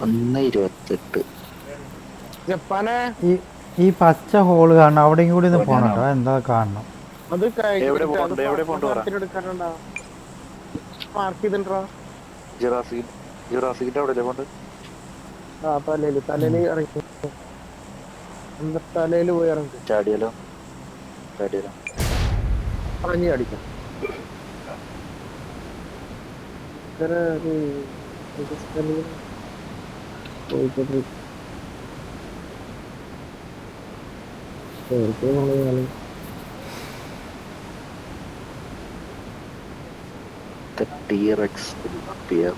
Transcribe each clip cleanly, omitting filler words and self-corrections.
1:28. ജപ്പാനെ ഈ പച്ച ഹോള് കാണണം. അവിടെയും കൂടി ഒന്ന് പോണം കേട്ടോ. എന്താ കാണണം? അത് എവിടെ പോകണ്ട പറ. എടുക്കാനുണ്ടാ മാർക്ക് ചെയ്തിട്ടാ ജുറാസിക്കിന്റെ അവിടെ കൊണ്ട് ആ തലയില് ഇറങ്ങി തലയില് പോയി ഇറങ്ങി ചാടിയാലോ ഇറങ്ങി അടിക്കാം The T-Rex will appear.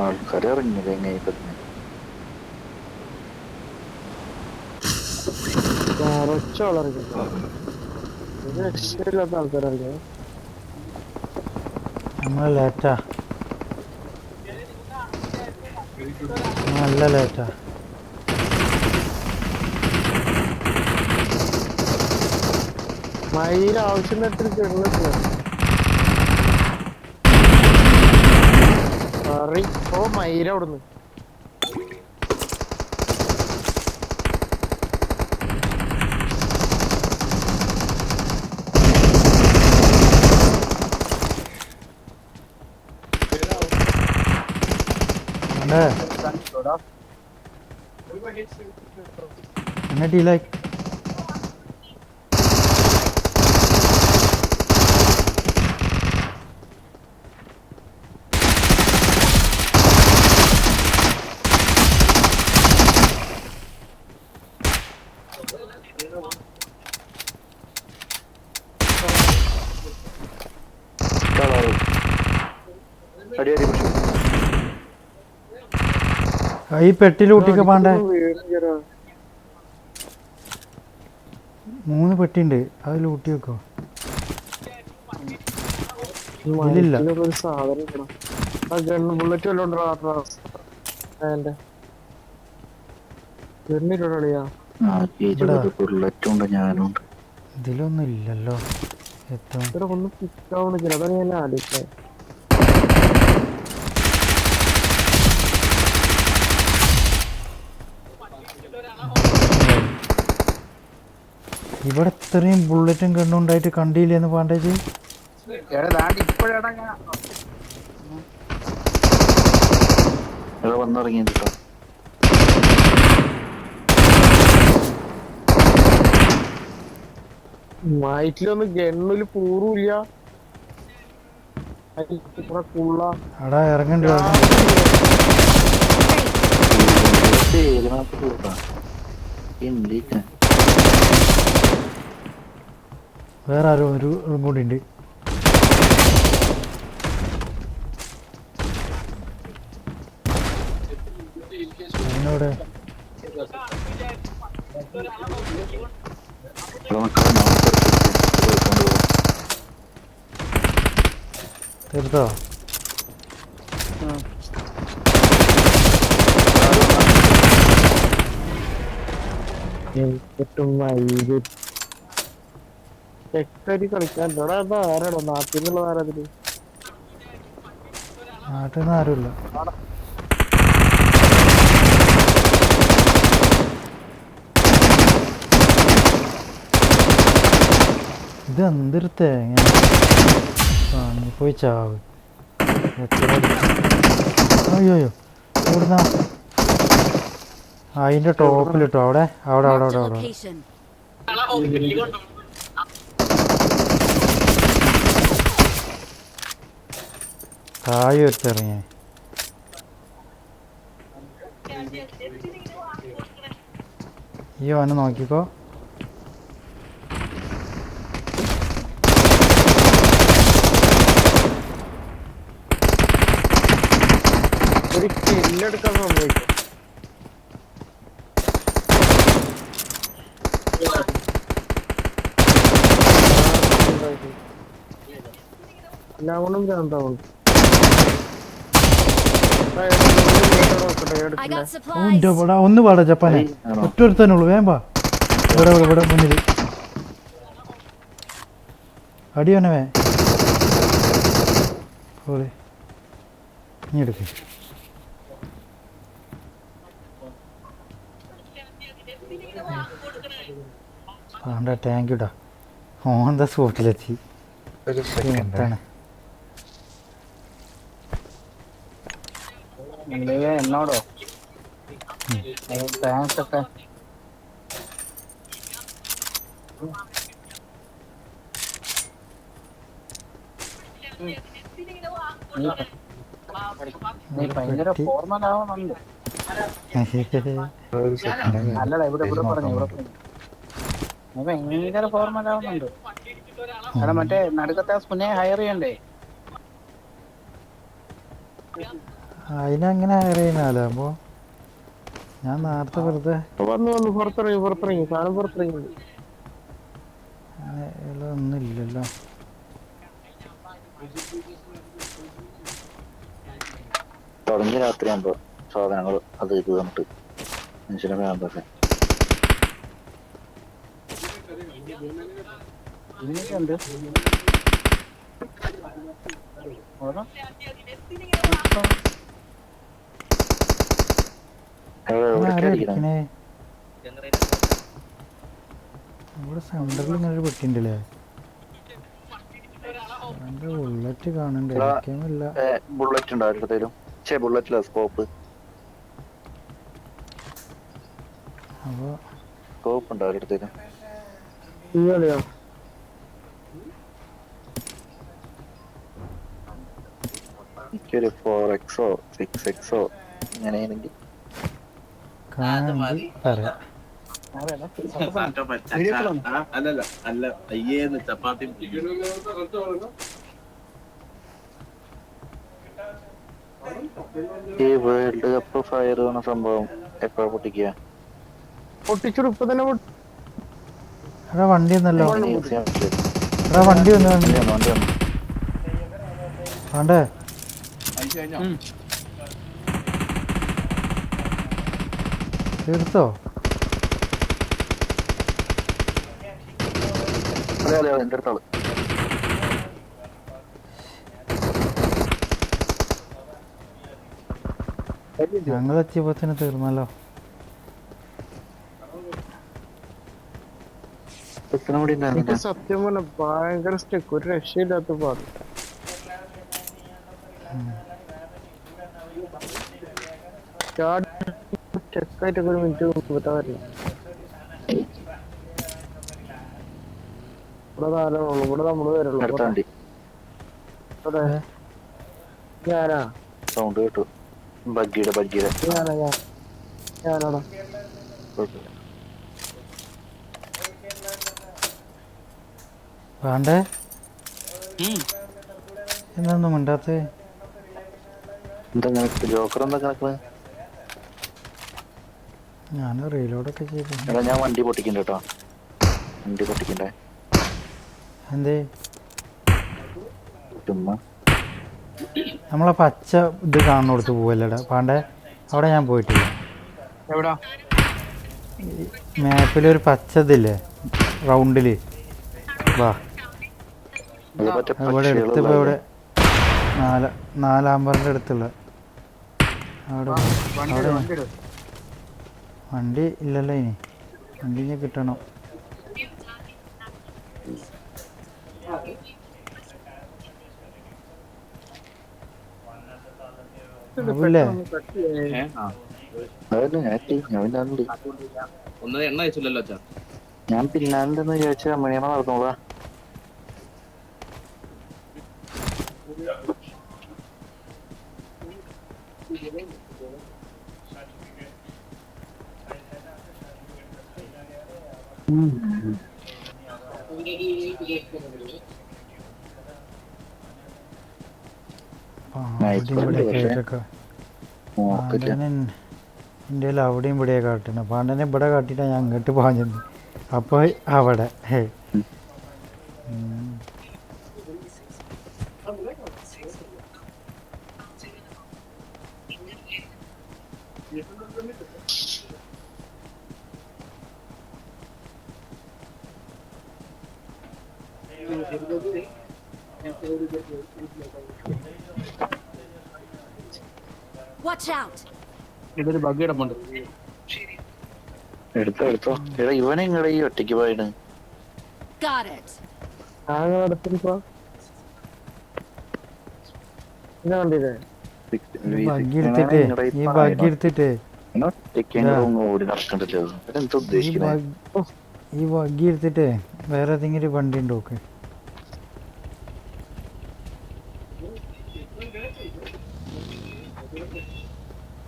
ആൾക്കാരെ ഇറങ്ങിയത് എങ്ങനെ തന്നെ രക്ഷയില്ലാത്ത ആൾക്കാരറിയാം നമ്മള് ലേറ്റാ, നല്ല ലേറ്റാ. മയില് ആവശ്യം ഓ മയില് അവിടുന്ന് എന്നെ ഡീലായി. ഈ പെട്ടിയിൽ ഊട്ടിക്ക് പാണ്ടേ 3 പെട്ടിണ്ട്, അതിൽ ഊട്ടി വെക്കോ? ഇതിലില്ല. ബുള്ളറ്റ് ഇതിലൊന്നും ഇല്ലല്ലോ. ഒന്നും പിക്കാവണില്ല, അതാണ് ഞാൻ ആലോചിച്ചത്. ഇവിടെ ഇത്രയും ബുള്ളറ്റും കണ്ണുണ്ടായിട്ട് കണ്ടില്ലേന്ന് പാണ്ടേജ്. വന്നിറങ്ങി മൈറ്റിലൊന്നും ഗണ്ണില് പൂറുമില്ല. അടാ ഇറങ്ങണ്ട. വേറെ ആരോ ഒരു കൂടി ഉണ്ട്. അതിനോടെ തീർത്തോ? കളിക്കാൻ ആരാടോ നാട്ടിൽ നിന്നുള്ള ആരാതില് നാട്ടിൽ നിന്ന് ആരുമില്ല. ഇത് എന്തിരുത്തേ പോയി ചാവ്. അയ്യോ എവിടുന്നാ? അതിന്റെ ടോപ്പിലിട്ടോ. അവിടെ അവിടെ അവിടെ അവിടെ അവിടെ താഴെ എടുത്തിറങ്ങിയേ. ഈ അവനെ നോക്കിക്കോ. ഒരു കില്ലെടുക്കാൻ സമ്മതിക്കും. എല്ലാം കൊണ്ടും ഭ്രാന്താവും. ഒന്ന് പാടാ ജപ്പാനെ. ഒറ്റൊരുത്തനുള്ളൂ. വേമ്പാ ഇവിടെ ഇവിടെ ഇവിടെ മുന്നിൽ. അടിയോനവേ ഹോള് നീ എടുക്ക്. വേണ്ട താങ്ക് യുടാ. ഓൺ ദ സ്പോട്ടിലെത്തി. ഒരു സെക്കൻഡ്. എന്താണ് എന്നോടോ താങ്ക്സ് ഒക്കെ നീ ഭയങ്കര ഫോർമൽ ആവുന്നുണ്ട്. ഒരു സെക്കൻഡ്. അല്ലടാ ഇവിടെ ഇവിടെ പറഞ്ഞു നീ ഭയങ്കര ഫോർമൽ ആവുന്നുണ്ട്. എടാ മറ്റേ നടുക്കത്തെ സ്പിന്നെ ഹയർ ചെയ്യണ്ടേ? അതിനങ്ങനെ അറിയുന്നാലോ. അപ്പോൾ ഞാൻ നേരത്തെ വെറുതെ വന്ന് പുറത്തിറങ്ങി സാധനം പുറത്തിറങ്ങി. ഒന്നും ഇല്ലല്ലോ. തുടങ്ങി രാത്രിയാകുമ്പോ സാധനങ്ങൾ അത് ഇത് തന്നിട്ട് മനുഷ്യനെ വേണ്ടൊക്കെ. ഇങ്ങനെയുണ്ട് അടിക്കണേ. ഇവിടെ സെന്ററിൽ ഇങ്ങനെ ഒരു പെട്ടിണ്ടല്ലേ. എൻ്റെ ബുള്ളറ്റ് കാണണ്ടേ? ഇല്ല. ബുള്ളറ്റ് ഉണ്ടോ അടുത്തേലും? ബുള്ളറ്റില്ല സ്കോപ്പ്. അപ്പോൾ സ്കോപ്പ് ഉണ്ടോ അടുത്തേലും? ഇയാളെയോ? എനിക്കൊരു 4Xോ 6Xോ അങ്ങനെയാണെങ്കിൽ കാണാൻ പറയാം. അല്ലല്ല അല്ല അയ്യേന്ന് ചപ്പാത്തി ഈ വേൾഡ് കപ്പ് ഫയർ എന്ന സംഭവം എപ്പോഴാ പൊട്ടിക്കുക? പൊട്ടിച്ചോട് ഇപ്പൊ തന്നെ എടാ വണ്ടി ഒന്നല്ലോ. അങ്ങനെ യൂസ് ചെയ്യാൻ പറ്റില്ല. എടാ വണ്ടി ഒന്ന് വണ്ടി വന്നു. വേണ്ടേ? തീർത്തോ? അതെ എന്റെ അടുത്താള്. ഞങ്ങൾ എത്തിയപ്പോ തന്നെ തീർന്നല്ലോ. എത്ര കൂടി ഉണ്ടായിരുന്നില്ല. സത്യം പറഞ്ഞ ഭയങ്കര സ്റ്റെക്ക്, ഒരു രക്ഷയില്ലാത്ത പാട്. സ്റ്റെക്കായിട്ടൊക്കെ ഒരു മിനിറ്റ് മുമ്പത്തെ വരില്ല. ഇവിടെ നാലുള്ളൂ, ഇവിടെ നമ്മള് അടുത്ത വരുള്ളൂ. വണ്ടി ഇവിടെ ഞാനാ സൗണ്ട് കേട്ടു. ബഗ്ഗിയുടെ ഞാനാടാ. കുഴപ്പമില്ല. വേണ്ടേ? എന്നൊന്നും മിണ്ടാത്തേ? എന്താ കണക്ക് ജോക്കർ എന്താ കണക്ക്? ഞാൻ റീലോഡൊക്കെ ചെയ്തു. എടാ ഞാൻ വണ്ടി പൊട്ടിക്കണ്ട കേട്ടോ. വണ്ടി പൊട്ടിക്കണ്ടേ? എന്തേ? ചുമ്മാ നമ്മളെ പച്ച ഇത് കാണുന്നിടത്ത് പോവല്ലേടാ പാണ്ടേ? അവിടെ ഞാൻ പോയിട്ടില്ല. എവിടാ? മാപ്പിലൊരു പച്ച ഇതില്ലേ റൗണ്ടില്? വാ അത് മറ്റേ ഇവിടെ എടുത്ത് ഇപ്പോൾ ഇവിടെ പക്ഷികളുള്ള 4 നമ്പറിൻ്റെ അടുത്തുള്ള അവിടെ അവിടെ വണ്ടി ഇല്ലല്ലോ. ഇനി വണ്ടി ഇനി കിട്ടണം. ആവില്ലേ? അതന്നെ ഞാൻ എത്തി. ഞാൻ പിന്നാലുണ്ട്. ഒന്നും എണ്ണ അയച്ചില്ലല്ലോ അച്ഛാ. ഞാൻ പിന്നാലുണ്ടെന്ന് വിചാരിച്ച അമ്മണിയമ്മ നടന്നോളാ. ഇന്ത്യയിൽ അവിടെയും ഇവിടെ കാട്ടണം. പാണ്ടനെ ഇവിടെ കാട്ടിട്ടാ ഞാൻ അങ്ങോട്ട് പാഞ്ഞത്. അപ്പോൾ അവിടെ Watch out! ഇതൊരു ബഗ് കിടപ്പുണ്ട്. എടുത്തോ എടാ ഇവനെ ഇങ്ങടെ ഈ ഒറ്റയ്ക്ക് പോയിന്. Got it! ആകെ അടുത്തിരിക്കോ എന്നാ കണ്ടില്ലേ ബഗ്ഗി എടുത്തിട്ടേ ഈ ബഗ്ഗി എടുത്തിട്ടേ ഓടി നടക്കണ്ടല്ലോ. ഇവരെന്താ ഉദ്ദേശിക്കണേ? ഈ ബഗ്ഗി എടുത്തിട്ടേ വേറെ ഏതെങ്കിലും ഒരു വണ്ടി ഉണ്ടോ? ഓക്കെ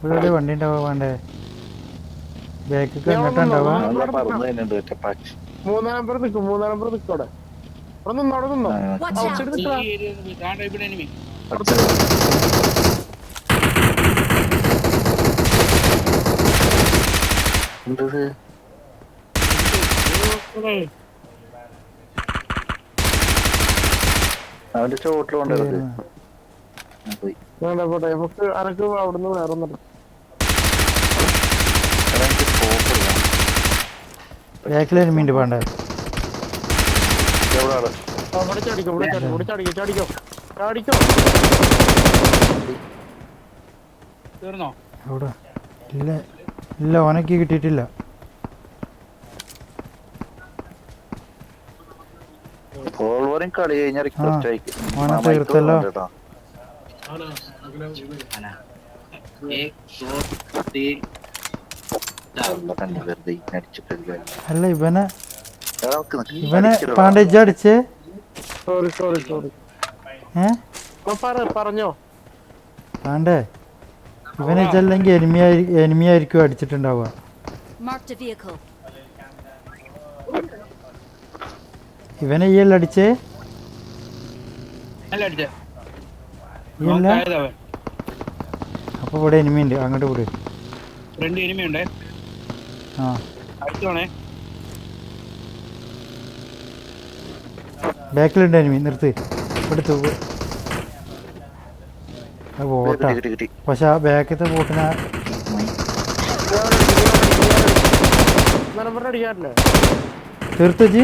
ഇവിടെ വണ്ടി ഉണ്ടാവാ വേണ്ടേ? ബാക്കൊക്കെ എന്നിട്ടുണ്ടാവാ. പറന്നു തന്നെയുണ്ട് ഒറ്റപ്പാച്ച്. മൂന്നാം നമ്പർ നിൽക്കും അവിടെ അവിടെ നിന്നോ Watch out! ഔട്ട്സൈഡ് ഈ നിൽക്കടാ ഏരിയ താണ്ട ഇവിടെ എനിമി. എന്തത്? അവന്റെ ചോട്ടിൽ കൊണ്ടുവരുന്നത് പോയി. വേണ്ട പോട്ടെ നമുക്ക് അനക്ക് അവിടുന്ന് വേറെ ഒന്നും അതെനിക്ക് സ്കോപ്പ് ഇല്ല. ബാക്കിൽ എനിമിണ്ട് വേണ്ടേ? എവിടെ ആള്? ഇവിടെ ചാടിക്കോ തീർന്നോ? അവിടെ ഇല്ല ഇല്ല, ഓനക്ക് കിട്ടിയിട്ടില്ല. ഫോൾവറിങ് കളി കഴിഞ്ഞാൽ റിക്വസ്റ്റ് അയക്കും. ഓനെ തീർത്തല്ലോ. വെറുതെ അടിച്ചിട്ടില്ല. അല്ല ഇവനെ പാണ്ടേജ് അടിച്ചേ. സോറി പറഞ്ഞോ പാണ്ടേ ഇവനെ ഇതല്ലെങ്കിൽ എനിമിയായിരിക്കും അടിച്ചിട്ടുണ്ടാവുക. Marked a vehicle. ഇവനെ ഈ അല്ല അടിച്ചേ? അല്ല അടിച്ചേ. ഈ അല്ല. ആയതവൻ. അപ്പൊ ഇവിടെ എനിമി ഉണ്ട്, അങ്ങോട്ട് കൂടെ. രണ്ട് എനിമി ഉണ്ടേ. ആ അടിച്ചോണേ. ബാക്കിലുണ്ട് എനിമി. നിർത്ത് എടുത്തു. ബോട്ടാ. കിട്ടി. പക്ഷെ ആ ബാക്കത്തെ ബോട്ടിനെ നമ്പറിന് അടിക്കാറില്ലേ തീർത്തജി.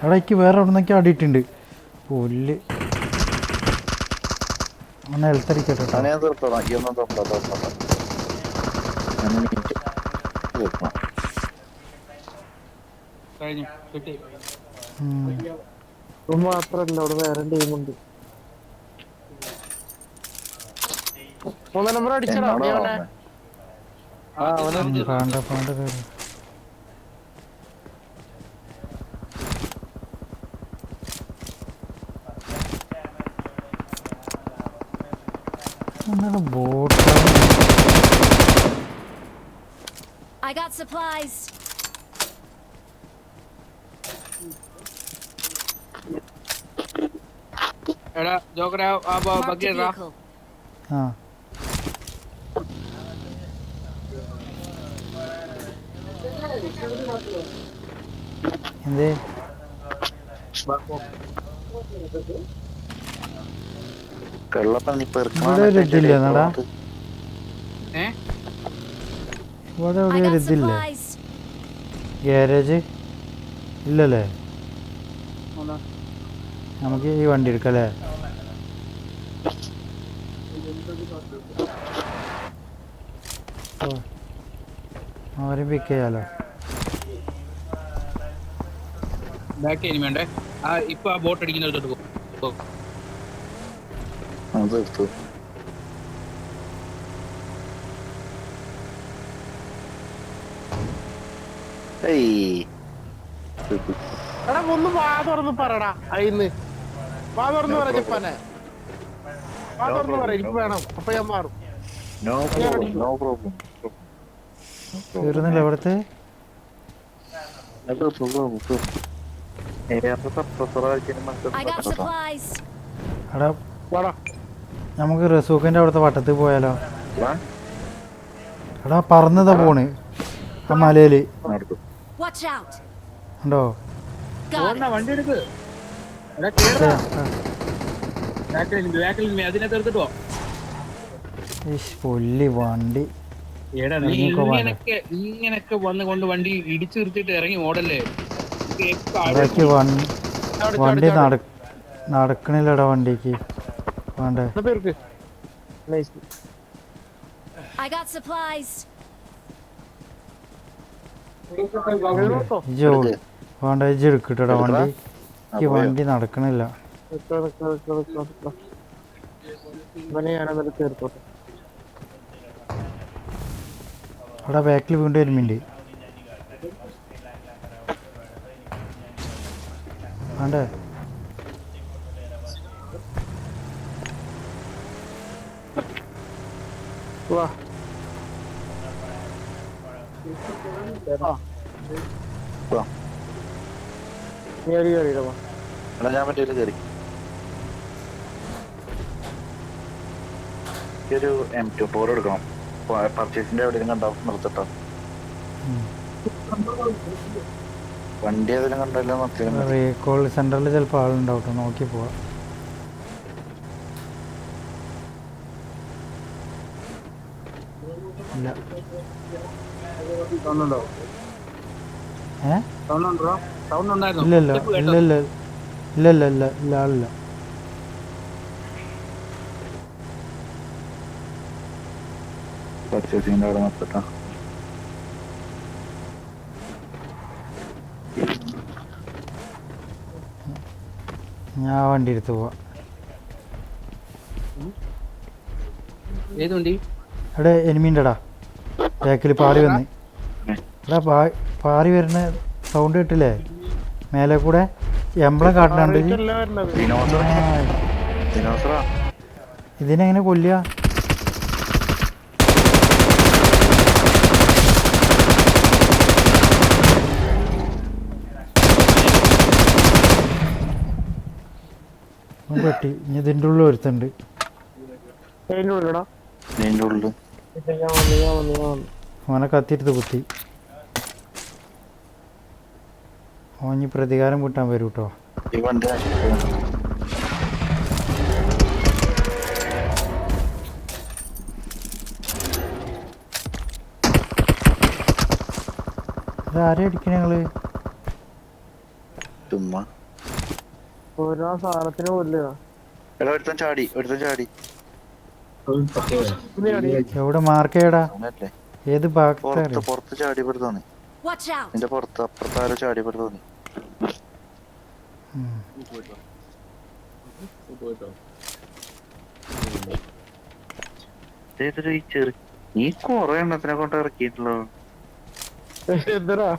എടയ്ക്ക് വേറെ എവിടെ നിന്നൊക്കെ അടിയിട്ടുണ്ട്. പുല്ല് ഒന്ന് എളുത്തടിക്കട്ടെ. അവനെ ഞാൻ തീർത്തോളാം. ഈ ഒന്നും തീർത്തോളാം. കഴിഞ്ഞു കിട്ടി. മാത്രല്ല അവിടെ വേറെ ടീമുണ്ട്. മൂന്നാം നമ്പർ അടിച്ചടാ പാണ്ട പാണ്ട കയറി. Boat I got supplies. എടാ ജോക്കറെ ആ Marked ബഗ് a ഇടാ. vehicle. ആ എന്തേ കള്ളപ്പന്നി ഇവിടെ ഒരു ഇതില്ല നടാ. ഏ ഇവിടെ I ഒരു got ഇതില്ലേ supplies. ഗ്യാരേജ്? ഇല്ലല്ലേ? ഒന്നാ. നമുക്ക് ഈ വണ്ടി എടുക്കല്ലേ? അവരെ പിക്ക് ചെയ്യാലോ. ബാക്ക് എനിമി ഉണ്ടേ. ആ ഇപ്പൊ ആ ബോട്ട് അടിക്കുന്നിടത്തോട്ട് പോ. തീർത്തു. എടാ ഒന്ന് വാ തുറന്ന് പറടാ. അയിന്ന് വാ തുറന്ന് പറ ജപ്പാനെ. വാ തുറന്ന് പറ എനിക്ക് വേണം. അപ്പൊ ഞാൻ മാറും. No problem. തീർന്നില്ല ഇവിടുത്തെ? I got supplies. എടാ വാടാ നമുക്ക് റസൂഖിന്റെ അവിടുത്തെ വട്ടത്തിൽ പോയാലോ? എടാ പറന്നതാ പോണ് ആ മലയില്. Watch out. ഉണ്ടോ? Got it. വണ്ടി എടുക്ക്. എടാ കേറാ. ബാക്കിൽ എനിമി അതിനെ തീർത്തിട്ട് പോ. പുല്ലി വണ്ടി എടാ നീ ഇറങ്ങിക്കോ വേണ്ട. ഇങ്ങനൊക്കെ വന്നുകൊണ്ട് വണ്ടി ഇടിച്ചു നിർത്തിയിട്ട് ഇറങ്ങി ഓടല്ലേ അവിടേക്ക് വണ്ടി നടക്കണില്ലടാ വണ്ടിക്ക് വേണ്ടേ. പേർക്ക് നൈസ്. I got supplies. ഇജ്ജ് വേണ്ട ഇജ്ജ് എടുക്കട്ടടാ വണ്ടി. എനിക്ക് വണ്ടി നടക്കണില്ല. ഇവനെ ഞാനത് തീർത്തോട്ടെ. അവിടെ ബാക്കിൽ വീണ്ടും വരുന്നുണ്ട്. വേണ്ടേ വാ കേറി കേറിയിടാ. എടാ ഞാൻ മറ്റേ കയറി ഒരു M24 എടുക്കണം. പർച്ചേസിന്റെ എവിടെയും കണ്ടാ നിർത്തട്ടോ. വണ്ടി ഏതെങ്കിലും കണ്ടല്ലോ നിർത്തിയാൽ മതി. റീകോൾ സെന്ററിൽ ചിലപ്പോൾ ആളുണ്ടാവട്ടെ, നോക്കി പോവാ. ഇല്ല സൗണ്ടുണ്ടോ? ഏ സൗണ്ട് ഉണ്ടായിരുന്നു. ഇല്ല ഇല്ല ഇല്ല ഇല്ല ഇല്ല ഇല്ല ഇല്ല ഇല്ല ആളില്ല. പർച്ചേസിന്റെ അവിടെ നിർത്തട്ടോ. ഞാൻ വണ്ടി എടുത്ത് പോവാ. ഏത് വണ്ടി? എവിടെ എനിമീൻ്റെടാ ബാക്കിൽ പാറി വന്ന്. എടാ പാറി വരുന്ന സൗണ്ട് കേട്ടില്ലേ മേലെ കൂടെ? എംബ്ലം കാട്ടുന്നുണ്ട്. ദിനോസറാ ഇതിനെങ്ങനെ കൊല്ലുക? പെട്ടി ഇനി ഇതിൻ്റെ ഉള്ളിൽ ഒരുത്തുണ്ട്. ഇതിന്റെ ഉള്ളില് ഓനെ കത്തിയെടുത്ത് കുത്തി. ഓഞ്ഞി പ്രതികാരം കൂട്ടാൻ വരും കേട്ടോ. ഈ വണ്ടി ഇതാരെ അടിക്കണേ നിങ്ങള്? ചുമ്മാ ഓരോ സാധനത്തിന് കൊല്ലുക. എടാ ഒരുത്തൻ ചാടി എവിടെ മാർക്ക് ചെയ്യടാ? അങ്ങനല്ലേ ഏത് ഭാഗത്ത്? പുറത്ത് ചാടി പെടുത്ത് തോന്നി. Watch out. നിന്റെ പുറത്ത് അപ്പുറത്താരോ ചാടി പെടുത്ത് തോന്നി. ഈ ചെറിയ നീ കൊറേ എണ്ണത്തിനെ കൊണ്ട് ഇറക്കിയിട്ടുള്ളൂ. എന്തിനാ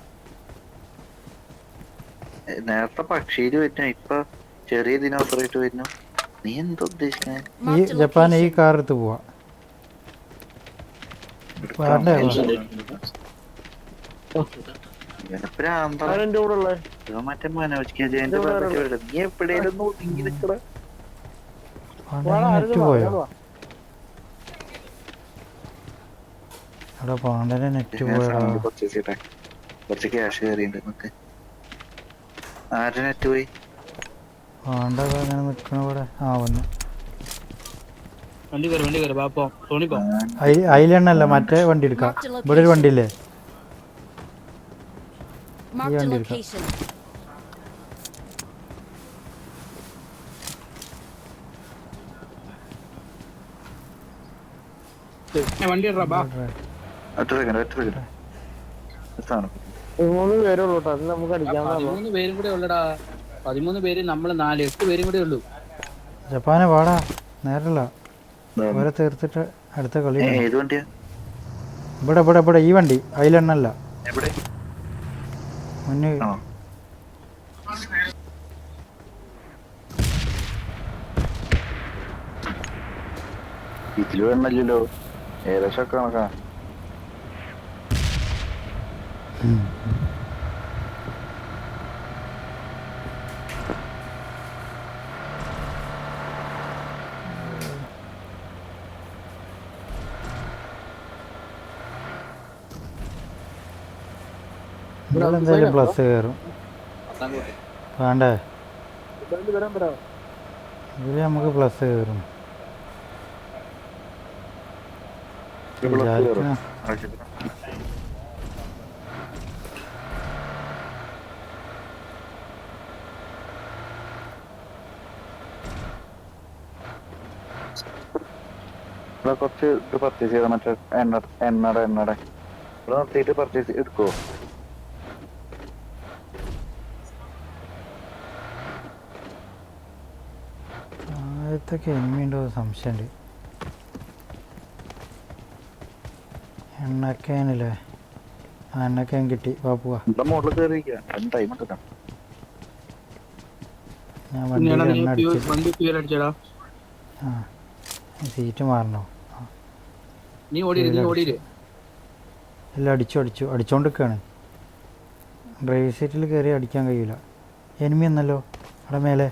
നേരത്തെ പക്ഷിയില് വരുന്നു, ഇപ്പൊ ചെറിയ ദിനോസറായിട്ട് വരുന്നു. നീ എന്താ ഉദ്ദേശിക്കണേ? ഈ ജപ്പാൻ ഈ കാർ എടുത്ത് പോവാ. വേണ്ടേ? ആരെന്റെ കൂടെ ഉള്ളേ? മറ്റേ മനോജ് കെജന്റെ നീ എപ്പോഴേലും ഒതുങ്ങി നിക്കട. നെറ്റ് പോയോ? അവിടെ പാണ്ടനെ നെറ്റ് പോയടാ. കുറച്ച് ക്യാഷ് കയറിയുണ്ട് നമുക്ക്. ആരുടെ നെറ്റ് പോയി? പാണ്ട അങ്ങനെ നിക്കണ ഇവിടെ. ആ വന്നു. വണ്ടി കയറി ബാപ്പോ തോണിപ്പോ. അതിലെണ്ണല്ല മറ്റേ വണ്ടി എടുക്കാം. ഇവിടെ ഒരു വണ്ടി ഇല്ലേ? Marked a Yeah, location. വണ്ടി ഇടാ ബാ. ഒറ്റ സെക്കൻഡ് 3 പേരുള്ളൂ കേട്ടോ. അത് നമുക്ക് അടിക്കാവുന്ന 13 പേരും കൂടെ ഉള്ളടാ. 13 പേര് നമ്മള് 8 പേരും കൂടെ ഉള്ളൂ. ജപ്പാനെ വാടാ, നേരല്ല ഓരെ തീർത്തിട്ട് അടുത്ത കളി. ഏത് വണ്ടിയാ? ഇവിടെ ഇവിടെ ഇവിടെ ഈ വണ്ടി അതിലെണ്ണല്ല. എവിടെ? മുന്നേ ഇതിലും എണ്ണല്ലോ. ഏകദേശം കണക്കാ. ഇവിടെ എന്തായാലും പ്ലസ് കയറും. വേണ്ടേ? ഇതിൽ നമുക്ക് പ്ലസ് കയറും. ആവശ്യത്തിന് ഇവിടെ കുറച്ച് ഇത് പർച്ചേസ് ചെയ്താൽ മറ്റേ എണ്ണയുടെ ഇവിടെ നിർത്തിയിട്ട് പർച്ചേസ് എടുക്കുവോ? ആദ്യത്തൊക്കെ എനിമിയുണ്ടോ സംശയമുണ്ട്. എണ്ണക്കേനില്ലേ? ആ എണ്ണക്കേൻ കിട്ടി. വാ പോവാ. ഇവിടെ മുകളിൽ കയറിയിരിക്കുക. ടൈം എടുക്കാം. ഞാൻ വണ്ടിയിൽ എണ്ണ അടിച്ചു. വണ്ടി ഫ്യൂൽ അടിച്ചടാ. ആ സീറ്റ് മാറണോ? നീ ഓടിയില്ലേ? എല്ലാം അടിച്ചോണ്ടിരിക്കുകയാണ്. ഡ്രൈവർ സീറ്റിൽ കയറി അടിക്കാൻ കഴിയില്ല. എനിമി എന്നല്ലോ അവിടെ മേലെ.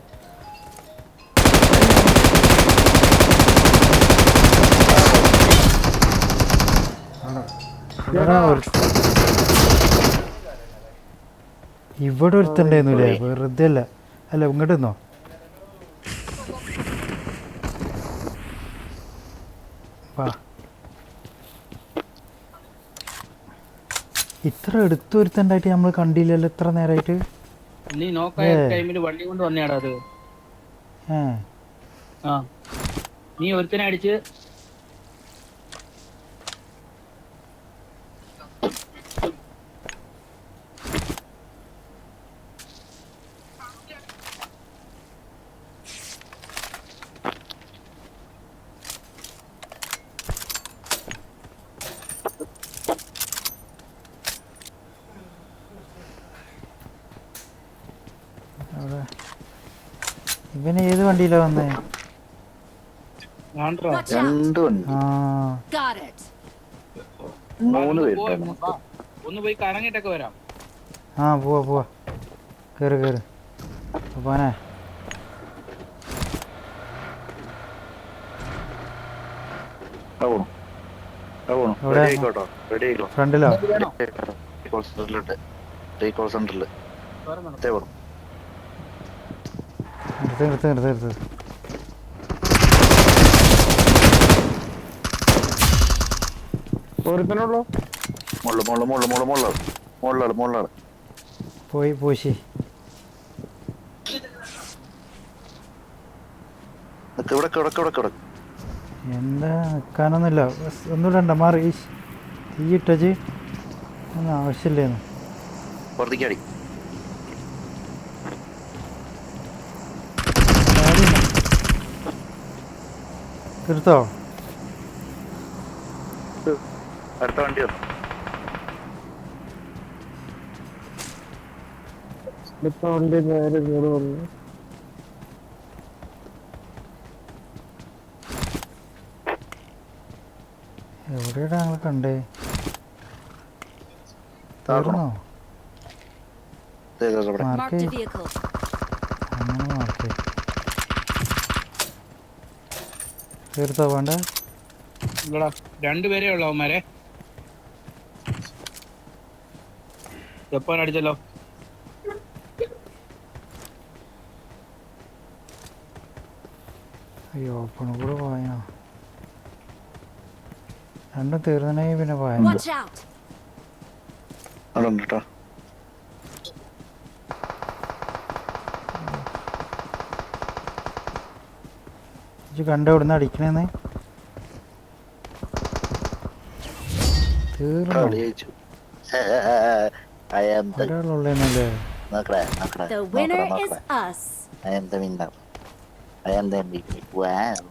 ഇവിടെ ഒരുത്തുണ്ടായിരുന്നില്ലേ? വെറുതെ അല്ല. അല്ല ഇങ്ങോട്ട് നിന്നോ. വാ. ഇത്ര എടുത്തു ഒരുത്തുണ്ടായിട്ട് നമ്മൾ കണ്ടില്ലല്ലോ ഇത്ര നേരമായിട്ട്. നീ നോക്കായ ടൈമിൽ വണ്ടി കൊണ്ട് വന്നേടാ അത്. ആ നീ ഒരുത്തനെ അടിച്ച് ഇവന് ഏത് വണ്ടിയിലാ വന്നേ? Watch out. രണ്ട് വണ്ടി ആ Got it. 3 പേരുണ്ടായിരുന്നു. ഒന്ന് പോയി കറങ്ങിട്ടൊക്കെ വരാം. ആ പോവാ. കേറ് പോനെ. എവിടെ? റെഡി ആയിക്കോ. ഫ്രണ്ടിലോ? റീകോൾ സെന്ററിൽ നിർത്ത്. ഒരുത്തനുള്ളൂ. മുകളിലാണ്. പോയി ഇവിടെ എന്താ നിൽക്കാനൊന്നുമില്ല. ഒന്നുകൂടെ ഉണ്ട മാറി. തീയിട്ടച്ച് ഒന്നും ആവശ്യമില്ലേന്ന്. പുറത്തേക്കടി. തീർത്തോ? അടുത്ത വണ്ടി വന്നു. ഇപ്പൊ വണ്ടി നേരെ കൂടെ വന്നു. എവിടെയാ ഞങ്ങൾ കണ്ടേ? തീർന്നോ? Marked a vehicle. അങ്ങനെ മാർക്ക്. തീർത്തോ? വേണ്ട. രണ്ടുപേരേ ഉള്ളു അവന്മാരെ. ജപ്പാൻ അടിച്ചല്ലോ. അയ്യോ ഓപ്പൺ കൂടെ പോയാ. രണ്ടും തീർന്നണെങ്കിൽ പിന്നെ പോയാ. Watch out. അതുണ്ട് കേട്ടോ. കണ്ട എവിടുന്ന് അടിക്കണേന്ന്? തീർന്നു. ഒരാളുള്ളേന്നല്ലേ? The winner is us. I am the winner. I am the MVP. Wow.